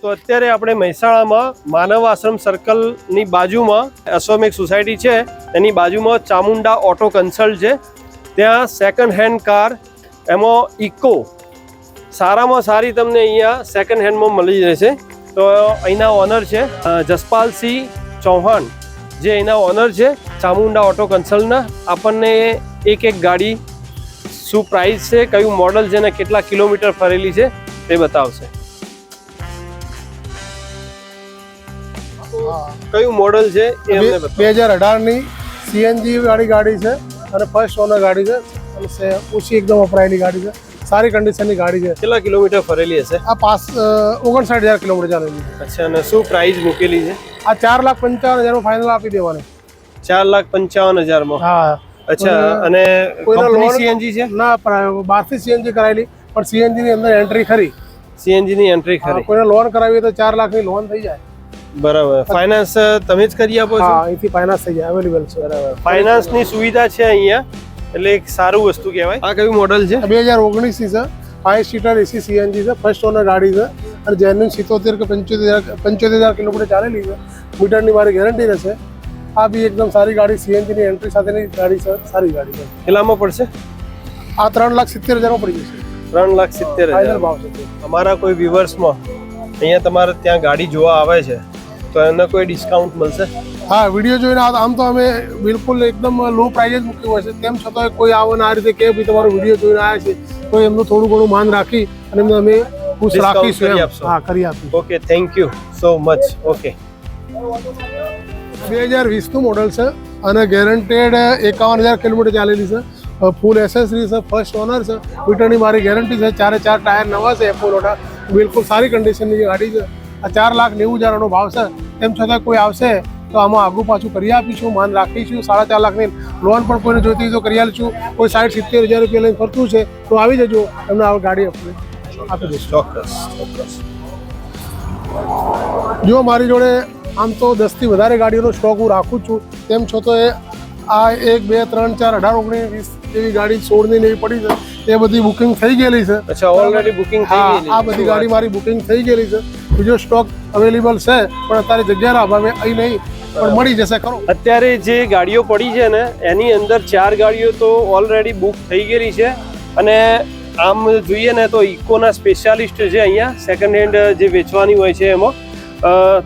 તો અત્યારે આપણે મહેસાણામાં માનવ આશ્રમ સર્કલની બાજુમાં અશ્વમેઘ સોસાયટી છે, એની બાજુમાં ચામુંડા ઓટો કન્સલ્ટ છે. ત્યાં સેકન્ડ હેન્ડ કાર, એમાં ઇકો સારામાં સારી તમને અહીંયા સેકન્ડ હેન્ડમાં મળી જશે. તો અહીંના ઓનર છે જસપાલસિંહ ચૌહાણ, જે અહીંના ઓનર છે ચામુંડા ઓટો કન્સલ્ટના. આપણને એક ગાડી શું પ્રાઇસ છે, કયું મોડલ છે ને કેટલા કિલોમીટર ફરેલી છે તે બતાવશે. કયું મોડલ છે એ અમને બતાવો. 2018ની સીએનજી વાળી ગાડી છે અને ફર્સ્ટ ઓનર ગાડી છે અને ઊંચી એકદમ વપરાયેલી ગાડી છે, સારી કન્ડિશનની ગાડી છે. કેટલા કિલોમીટર ફરેલી હશે? આ 59,000 કિલોમીટર ચાલેલી છે. અચ્છા, અને શું પ્રાઇસ મૂકેલી છે? આ 4,55,000 ફાઇનલ આપી દેવાની. 4,55,000 હા. અચ્છા, અને કંપની સીએનજી છે? ના, બહારથી સીએનજી કરાયેલી, પણ સીએનજી ની અંદર એન્ટ્રી ખરી. સીએનજી ની એન્ટ્રી ખરી. કોઈને લોન કરાવી તો 4 લાખની લોન થઈ જાય. બરાબર. ફાઇનાન્સ તમે જ કરી આપો છો? હા, અહીંથી ફાઇનાન્સ થઈ જાય, અવેલેબલ છે. બરાબર. ફાઇનાન્સ ની સુવિધા છે અહીંયા, એટલે એક સારું વસ્તુ કહેવાય. આ કયું મોડલ છે? 2019 ની છે. 5 સીટર એસી સીએનજી છે, ફર્સ્ટ ઓનર ગાડી છે અને જેન્યુન 77 કે 75,000 કિલોમીટર ચાલેલી છે. મીટરની મારી ગેરંટી રહેશે. આ બી એકદમ સારી ગાડી, સીએનજી ની એન્ટ્રી સાથેની ગાડી છે, સારી ગાડી છે. કેટલામાં પડશે? આ 3,70,000 પડી જશે. 3,70,000 ભાવ છે. અમારા કોઈ વ્યુઅર્સમાં અહીંયા તમારે ત્યાં ગાડી જોવા આવે છે તો એને કોઈ ડિસ્કાઉન્ટ મળશે? હા, વિડીયો જોઈને આમ તો અમે બિલકુલ એકદમ લો પ્રાઇસ જ મૂક્યું હોય છે, તેમ છતાં કોઈ આવે આ રીતે કે ભાઈ તમારો વિડીયો જોઈને આવ્યા છે તો એમનું થોડું ઘણું માન રાખી અને એમને અમે ખુશ રાખીશું. હા, કરી આપીશું. Okay, thank you so much. Okay. 2020નું મોડલ છે અને ગેરંટેડ 51,000 કિલોમીટર ચાલેલી છે. ફૂલ એસેસરી છે, ફર્સ્ટ ઓનર છે, મીટરની મારી ગેરંટી છે. 4 ટાયર નવા છે, એપોલોના, બિલકુલ સારી કન્ડિશનની ગાડી છે. આ 4,90,000નો ભાવ છે. તેમ છતાં કોઈ આવશે તો આમાં આગુ પાછું કરી આપીશું, માન રાખીશું. 4.5 લાખની લોન પણ કોઈને જોઈતી હોય તો કરી આપીશું. કોઈ 60-70,000 રૂપિયા લઈને ફરતું છે તો આવી જજો, એમને આ ગાડી આપી દઈશું. ચોક્કસ. જો મારી જોડે આમ તો 10થી વધારે ગાડીઓનો સ્ટોક હું રાખું છું, તેમ છતાં આ 1, 2, 3, 4, 18, 19, 20 જેવી ગાડી 16ની એવી પડી છે, એ બધી બુકિંગ થઈ ગયેલી છે. અચ્છા, ઓલરેડી બુકિંગ થઈ ગયેલી? આ બધી ગાડી મારી બુકિંગ થઈ ગયેલી છે. બીજો સ્ટોક અવેલેબલ છે, પણ અત્યારે જગ્યાના અભાવે અહીં નહીં, પણ મળી જશે ખરો. અત્યારે જે ગાડીઓ પડી છે ને એની અંદર 4 ગાડીઓ તો ઓલરેડી બુક થઈ ગયેલી છે. અને આમ જોઈએ ને તો ઇકોના સ્પેશિયાલિસ્ટ છે અહીંયા, સેકન્ડ હેન્ડ જે વેચવાની હોય છે એમાં,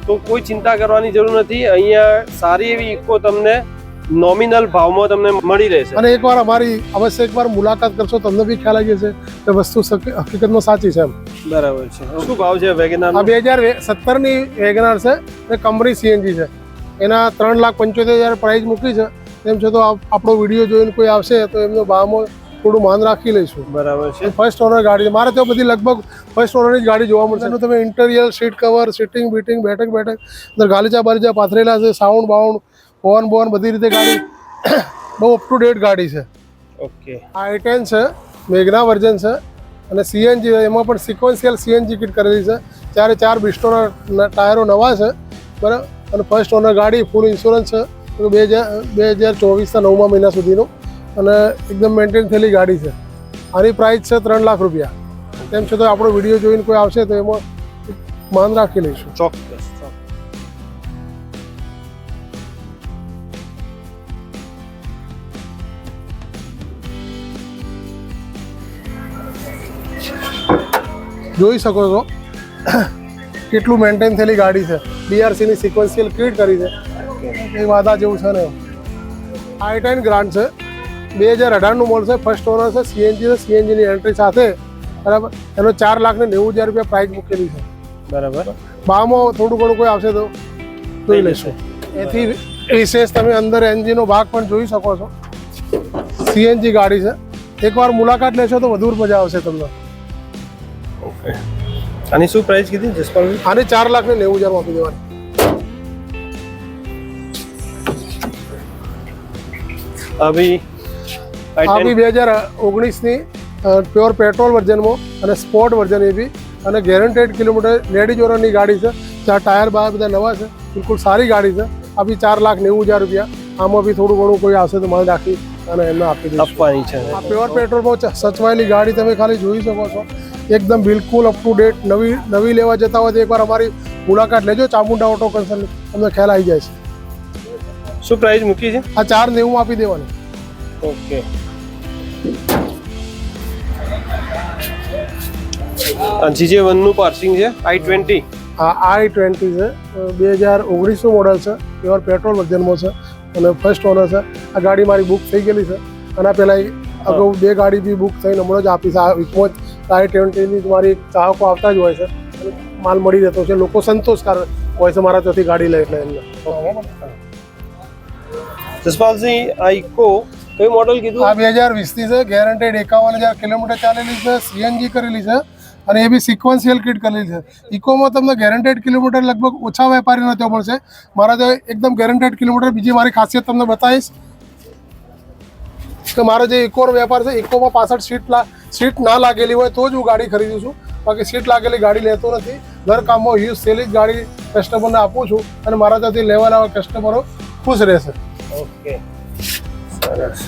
તો કોઈ ચિંતા કરવાની જરૂર નથી. અહીંયા સારી એવી ઇકો તમને નોમિનલ ભાવમાં તમને મળી રહેશે. અને એકવાર અમારી અવશ્ય એકવાર મુલાકાત કરશો, તમને બી ખ્યાલ આવી જશે કે વસ્તુ હકીકતમાં સાચી છે એમ. બરાબર છે. શું ભાવ છે વેગનાર? આ 2017ની વેગનાર છે અને કંપની સીએનજી છે. એના 3,75,000 પ્રાઇસ મૂકી છે. તેમ છતાં આપણો વિડીયો જોઈને કોઈ આવશે તો એમનો ભાવમાં થોડું માન રાખી લઈશું. બરાબર છે. ફર્સ્ટ ઓનર ગાડી છે. મારે ત્યાં બધી લગભગ ફર્સ્ટ ઓનરની જ ગાડી જોવા મળશે. એનું તમે interior, seat cover, sitting beating, બેઠક અંદર ગાલીચા બાલીચા પાથરેલા છે, સાઉન્ડ બાઉન્ડ, બોન બધી રીતે ગાડી બહુ અપ ટુ ડેટ ગાડી છે. ઓકે. આ i10 છે, મેગ્ના વર્ઝન છે અને સીએનજી, એમાં પણ સિક્વન્શિયલ સીએનજી કિટ કરેલી છે. 4 બ્રિસ્ટોના ટાયરો નવા છે, બરાબર. અને ફર્સ્ટ ઓનર ગાડી, ફૂલ ઇન્સ્યોરન્સ છે 2024ના 9મા મહિના સુધીનું, અને એકદમ મેન્ટેન થયેલી ગાડી છે. આની પ્રાઇસ છે 3 લાખ રૂપિયા. તેમ છતાં આપણો વિડીયો જોઈને કોઈ આવશે તો એમાં માન રાખી લઈશું. ચોક્કસ. જોઈ શકો છો કેટલું મેન્ટેન થયેલી ગાડી છે. બીઆરસીની સિક્વન્શિયલ કિટ કરી છે, એ વાદા જેવું છે ને. i10 ગ્રાન્ડ છે, 2018નું મોડલ છે, ફર્સ્ટ ઓનર છે, સીએનજી છે, સીએનજીની એન્ટ્રી સાથે, બરાબર. એનો 4,90,000 રૂપિયા પ્રાઇસ મૂકેલી છે. બરાબર. ભાવમાં થોડું ઘણું કોઈ આવશે તો જોઈ લેશું. એથી વિશેષ તમે અંદર એન્જિનનો ભાગ પણ જોઈ શકો છો. સીએનજી ગાડી છે. એકવાર મુલાકાત લેશો તો વધુ મજા આવશે તમને. ઓકે. આની શું પ્રાઇસ કીધી જસપાલભાઈ? આને 4,90,000 આપી દેવાની. અભી આ બી 2019ની પ્યોર પેટ્રોલ વર્ઝનમાં અને સ્પોર્ટ વર્ઝન એ બી, અને ગેરંટેડ કિલોમીટર લેડીઝ ઓનરની ગાડી છે. 4 ટાયર બધા નવા છે, બિલકુલ સારી ગાડી છે. આ બી 4,90,000 રૂપિયા. આમાં બી થોડું ઘણું કોઈ આવશે તો માન રાખી અને એમને આપી દઈશું. આપવાની છે. આ પ્યોર પેટ્રોલમાં સચવાયેલી ગાડી તમે ખાલી જોઈ શકો છો. એકદમ બિલકુલ અપ ટુ ડેટ નવી લેવા જતા હોય તો એકવાર અમારી મુલાકાત લેજો ચામુંડા ઓટો કન્સલ્ટ, તમને ખ્યાલ આવી જાય છે. શું પ્રાઇસ મૂકી છે? આ 490 આપી દેવાની. ઓકે. GJ1 નું પાર્સિંગ છે, i20. આ i20 છે, 2019 મોડલ છે, પ્યોર પેટ્રોલ વર્ઝનમાં છે અને ફર્સ્ટ ઓનર છે. આ ગાડી મારી બુક થઈ ગયેલી છે. આના પહેલાં અગાઉ 2 ગાડી બી બુક થઈને હમણાં જ આપી છે. આ વીકમાં જ i20ની મારી ચાહકો આવતા જ હોય છે, માલ મળી રહેતો છે, લોકો સંતોષકાર હોય છે મારા ત્યાંથી ગાડી લે એટલે એમને. જસપાલસિંહ, આ ઇકો કયું મોડલ કીધું? આ 2020ની છે, ગેરંટેડ 51,000 કિલોમીટર ચાલેલી છે, CNG કરેલી છે અને એ બી સિક્વન્શિયલ કિટ કરેલી છે. ઇકોમાં તમને ગેરંટેડ કિલોમીટર લગભગ ઓછા વેપારીનો ત્યાં મળશે. મારા તો એકદમ ગેરંટેડ કિલોમીટર. બીજી મારી ખાસિયત તમને બતાવીશ કે મારો જે ઇકોનો વેપાર છે, ઇકોમાં પાછળ સીટ ના લાગેલી હોય તો જ હું ગાડી ખરીદું છું, બાકી સીટ લાગેલી ગાડી લેતો નથી. ઘર કામમાં યુઝ થયેલી જ ગાડી કસ્ટમરને આપું છું અને મારા ત્યાંથી લેવાના કસ્ટમરો ખુશ રહેશે. ઓકે, સરસ.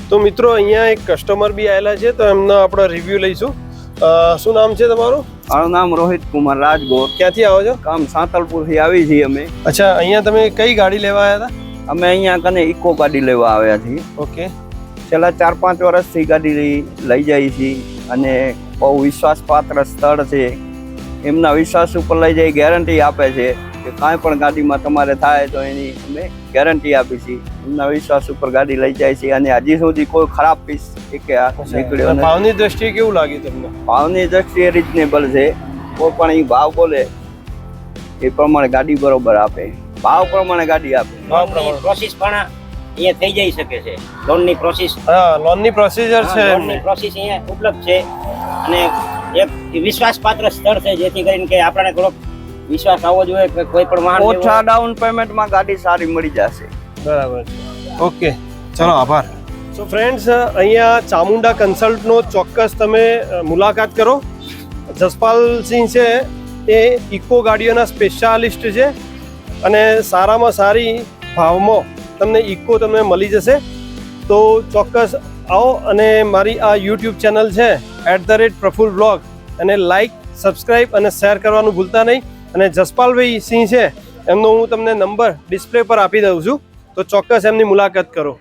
તો મિત્રો, અહીંયા એક કસ્ટમર બી આવેલા છે, તો એમનો આપણે રિવ્યુ લઈશું. શું નામ છે તમારું? મારું નામ રોહિત કુમાર રાજગોર. ક્યાંથી આવો છો? કામ સાંતલપુરથી આવી છીએ અમે. અચ્છા, અહીંયા તમે કઈ ગાડી લેવા આવ્યા હતા? અમે અહીંયા કને ઇકો ગાડી લેવા આવ્યા છીએ. ઓકે. છેલ્લા 4-5 વર્ષથી ગાડી લઈ જઈએ છીએ અને બહુ વિશ્વાસપાત્ર સ્થળ છે. એમના વિશ્વાસ ઉપર લઈ જઈ ગેરંટી આપે છે કે કાંઈ પણ ગાડીમાં તમારે થાય તો એની અમે ગેરંટી આપી છીએ. એમના વિશ્વાસ ઉપર ગાડી લઈ જાય છે અને હજી સુધી કોઈ ખરાબ પીસ નીકળ્યો નથી. ભાવની દ્રષ્ટિએ કેવું લાગ્યું તમને? ભાવની દ્રષ્ટિએ રિઝનેબલ છે. કોઈ પણ એ ભાવ બોલે એ પ્રમાણે ગાડી બરોબર આપે, ભાવ પ્રમાણે ગાડી આપે. પ્રોસેસ પણ અહીંયા થઈ જઈ શકે છે. લોનની પ્રોસેસ, હા, લોનની પ્રોસિજર છે. લોનની પ્રોસેસ અહીંયા ઉપલબ્ધ છે અને એક વિશ્વાસપાત્ર સ્થળ છે, જેથી કરીને કે આપણને થોડોક વિશ્વાસ આવવો જોઈએ કે કોઈ પણ વાહન ઓછા ડાઉન પેમેન્ટમાં ગાડી સારી મળી જશે. બરાબર છે. ઓકે, ચલો, આભાર. સો ફ્રેન્ડ્સ, અહીંયા ચામુંડા કન્સલ્ટનો ચોક્કસ તમે મુલાકાત કરો. જસપાલસિંહ છે એ ઇકો ગાડીઓના સ્પેશિયાલિસ્ટ છે અને સારામાં સારી ભાવમાં તમને ઇકો તમને મળી જશે. તો ચોક્કસ આવો અને મારી આ યુટ્યુબ ચેનલ છે @પ્રફુલ બ્લોગ, અને લાઈક, સબસ્ક્રાઈબ અને શેર કરવાનું ભૂલતા નહીં. અને જસપાલભાઈ સિંહ છે, એમનો હું તમને નંબર ડિસ્પ્લે પર આપી દઉં છું, તો ચોક્કસ એમની મુલાકાત કરો.